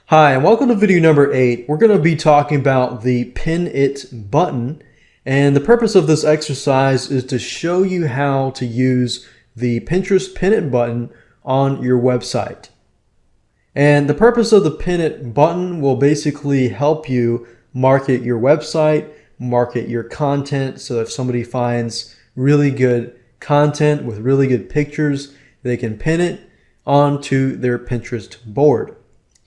Hi, and welcome to video number 8. We're going to be talking about the Pin It button, and the purpose of this exercise is to show you how to use the Pinterest Pin It button on your website. And the purpose of the Pin It button will basically help you market your website, market your content, so if somebody finds really good content with really good pictures, they can pin it onto their Pinterest board.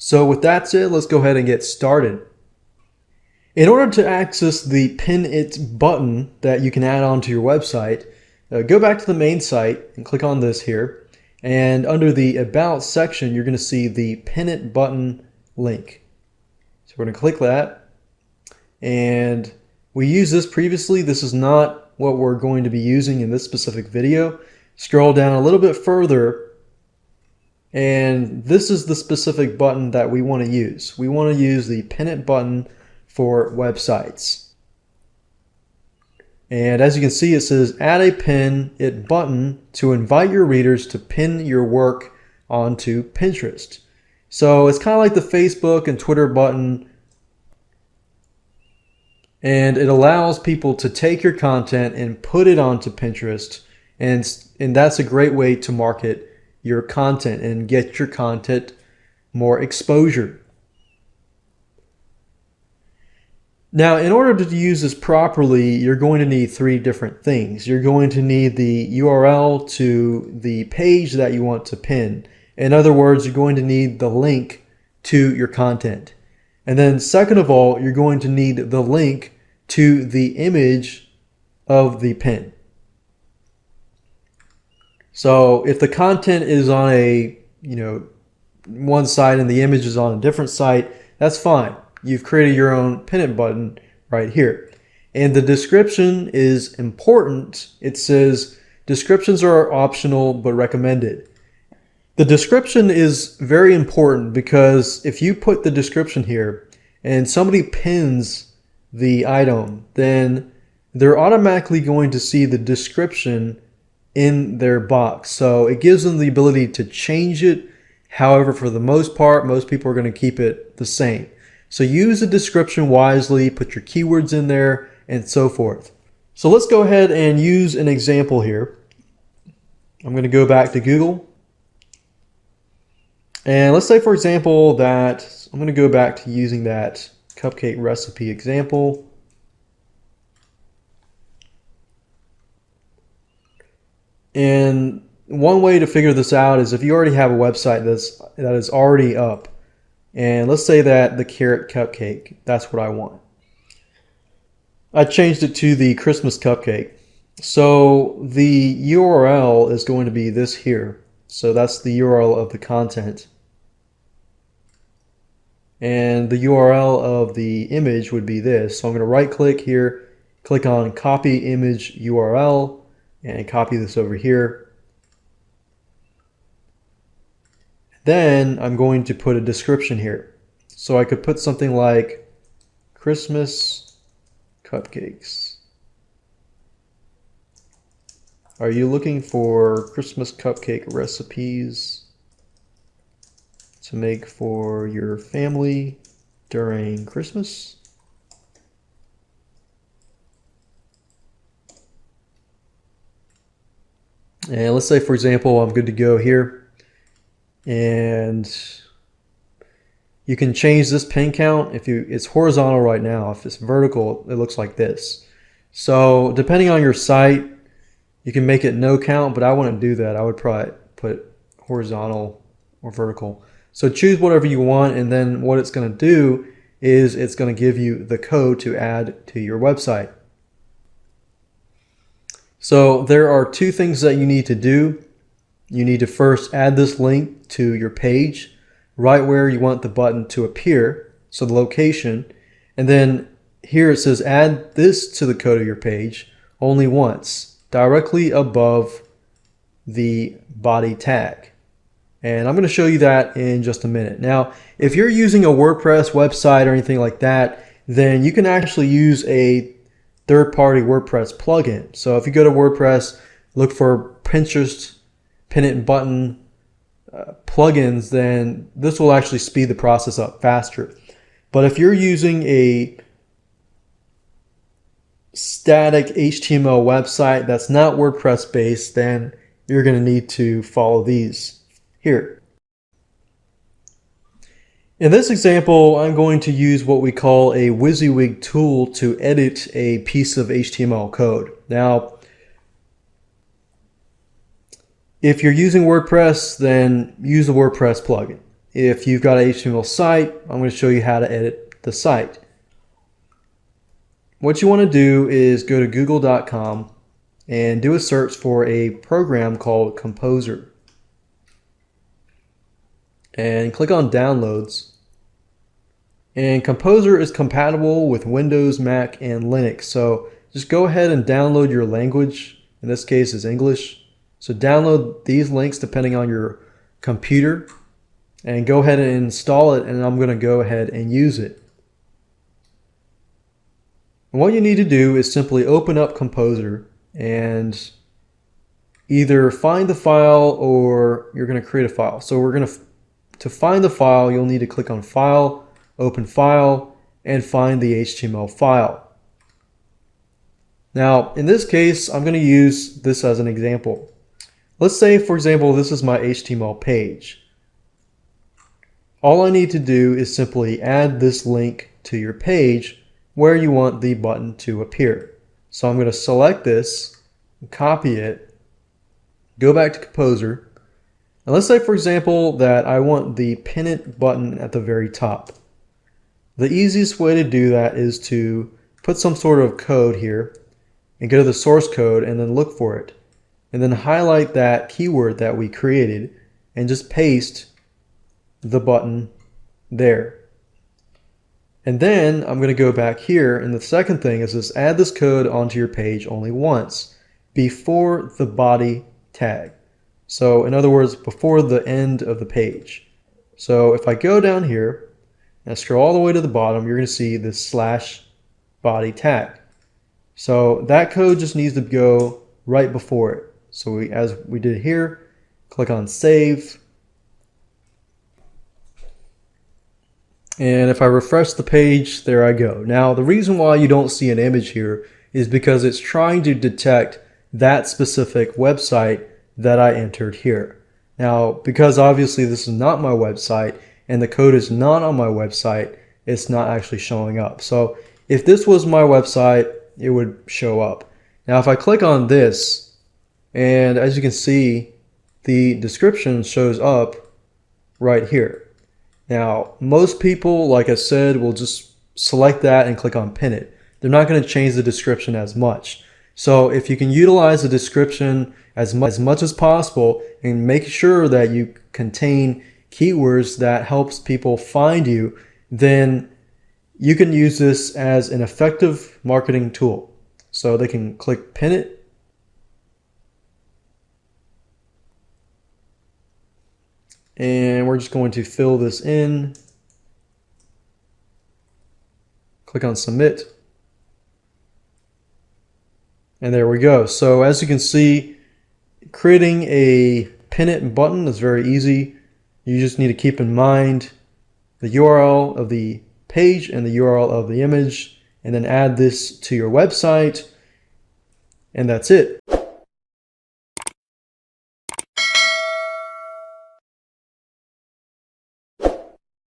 So with that said, let's go ahead and get started. In order to access the Pin It button that you can add onto your website, go back to the main site and click on this here. And under the About section, you're going to see the Pin It button link. So we're going to click that. And we used this previously. This is not what we're going to be using in this specific video. Scroll down a little bit further. And this is the specific button that we want to use. We want to use the Pin It button for websites. And as you can see, it says add a Pin It button to invite your readers to pin your work onto Pinterest. So it's kind of like the Facebook and Twitter button. And it allows people to take your content and put it onto Pinterest. And that's a great way to market your content and get your content more exposure. Now, in order to use this properly, you're going to need three different things. You're going to need the URL to the page that you want to pin. In other words, you're going to need the link to your content. And then second of all, you're going to need the link to the image of the pin. So if the content is on one site and the image is on a different site, that's fine. You've created your own Pin It button right here. And the description is important. It says descriptions are optional but recommended. The description is very important because if you put the description here and somebody pins the item, then they're automatically going to see the description in their box. So it gives them the ability to change it. However, for the most part, most people are going to keep it the same. So use the description wisely, put your keywords in there, and so forth. So let's go ahead and use an example here. I'm going to go back to Google. And let's say, for example, that I'm going to go back to using that cupcake recipe example. And one way to figure this out is if you already have a website that is already up, and let's say that the carrot cupcake, that's what I want. I changed it to the Christmas cupcake. So the URL is going to be this here. So that's the URL of the content. And the URL of the image would be this. So I'm going to right click here, click on copy image URL, and copy this over here. Then I'm going to put a description here. So I could put something like Christmas cupcakes. Are you looking for Christmas cupcake recipes to make for your family during Christmas? And let's say, for example, I'm good to go here. And you can change this pin count. It's horizontal right now. If it's vertical, it looks like this. So depending on your site, you can make it no count, but I wouldn't do that. I would probably put horizontal or vertical. So choose whatever you want, and then what it's going to do is it's going to give you the code to add to your website. So there are two things that you need to do. You need to first add this link to your page right where you want the button to appear, so the location. And then here it says add this to the code of your page only once, directly above the body tag. And I'm going to show you that in just a minute. Now, if you're using a WordPress website or anything like that, then you can actually use a third-party WordPress plugin. So if you go to WordPress, look for Pinterest Pin It button plugins, then this will actually speed the process up faster. But if you're using a static HTML website that's not WordPress based, then you're going to need to follow these here. In this example, I'm going to use what we call a WYSIWYG tool to edit a piece of HTML code. Now, if you're using WordPress, then use the WordPress plugin. If you've got an HTML site, I'm going to show you how to edit the site. What you want to do is go to google.com and do a search for a program called Composer. And click on Downloads. And Composer is compatible with Windows, Mac, and Linux. So just go ahead and download your language. In this case, is English. So download these links depending on your computer and go ahead and install it, and I'm going to go ahead and use it. And what you need to do is simply open up Composer and either find the file or you're going to create a file. So we're going to find the file, you'll need to click on File, Open File, and find the HTML file. Now, in this case, I'm going to use this as an example. Let's say, for example, this is my HTML page. All I need to do is simply add this link to your page where you want the button to appear. So I'm going to select this, copy it, go back to Composer, and let's say, for example, that I want the Pin It button at the very top. The easiest way to do that is to put some sort of code here and go to the source code and then look for it. And then highlight that keyword that we created and just paste the button there. And then I'm going to go back here, and the second thing is just add this code onto your page only once before the body tag. So in other words, before the end of the page. So if I go down here and scroll all the way to the bottom, you're going to see this /body tag. So that code just needs to go right before it. So as we did here, click on Save. And if I refresh the page, there I go. Now, the reason why you don't see an image here is because it's trying to detect that specific website that I entered here. Now, because obviously this is not my website and the code is not on my website, it's not actually showing up. So if this was my website, it would show up. Now, if I click on this, and as you can see, the description shows up right here. Now, most people, like I said, will just select that and click on Pin It. They're not going to change the description as much. So if you can utilize the description as much as possible and make sure that you contain keywords that helps people find you, then you can use this as an effective marketing tool. So they can click Pin It. And we're just going to fill this in. Click on Submit. And there we go. So as you can see, creating a Pin It button is very easy. You just need to keep in mind the URL of the page and the URL of the image, and then add this to your website, and that's it.